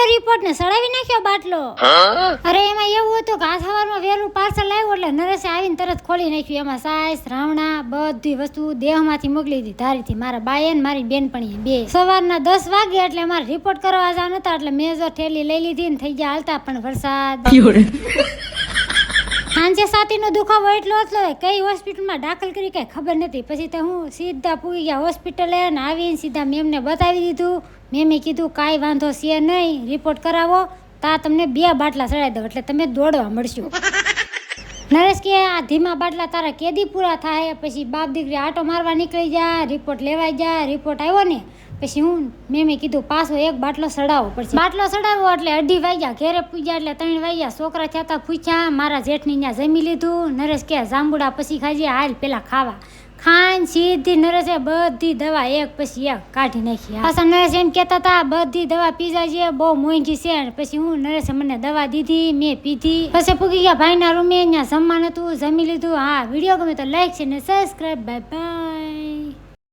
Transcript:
ગયો રિપોર્ટ ને સડાવી નાખ્યો બાટલો. અરે એમાં એવું હતું કે આ સવારમાં વહેલું પાર્સલ આવ્યું એટલે નરેશે આવીને તરત ખોલી નાખ્યું. એમાં સાઈસ રાવણા બધી વસ્તુ દેહમાંથી મોકલી દીધી ધારીથી. મારા બાએ ને મારી બેનપણીએ બે. સવારના 10 વાગે એટલે મારે રિપોર્ટ કરવા જવાનું હતા એટલે મેં જો થેલી લઈ લીધી ને થઈ ગયા હાલતા. પણ વરસાદ સાંજે છાતીનો દુખાવો એટલો હતો કઈ હોસ્પિટલમાં દાખલ કરી કઈ ખબર નથી. પછી તો હું સીધા પૂગી ગયા હોસ્પિટલે અને આવીને સીધા મેમને બતાવી દીધું. મેમે કીધું કાંઈ વાંધો છે નહીં, રિપોર્ટ કરાવો તા તમને 2 બાટલા ચડાવી દો એટલે તમે દોડવા મળશો. નરેશ કે આ ધીમા બાટલા તારા કેદી પૂરા થાય. પછી બાપ દીકરી આટો મારવા નીકળી જાય, રિપોર્ટ લેવાઈ જાય. રિપોર્ટ આવ્યો ને પછી હું મેં કીધું પાછો 1 બાટલો ચડાવવો પડશે. બાટલો ચડાવ્યો એટલે 2:30 વાગ્યા. ઘેરે પૂજ્યા એટલે 3 વાગ્યા. છોકરા થતા પૂછ્યા. મારા જેઠની ત્યાં જમી લીધું. નરેશ કે જાંબુડા પછી ખાજે, હાલ પેલા ખાવા. ખાઈને સીધી નરેશે બધી દવા એક પછી એક કાઢી નાખી. પાછા નરેશ એમ કહેતા હતા બધી દવા પીજા છે, બહુ મોંઘી છે. પછી હું નરેશે મને દવા દીધી, મેં પીધી. પછી પૂગી ગયા ભાઈના રૂમે. ત્યાં જમવાનું હતું, જમી લીધું. હા, વિડીયો ગમે તો લાઈક છે ને સબસ્ક્રાઈબ. Bye bye.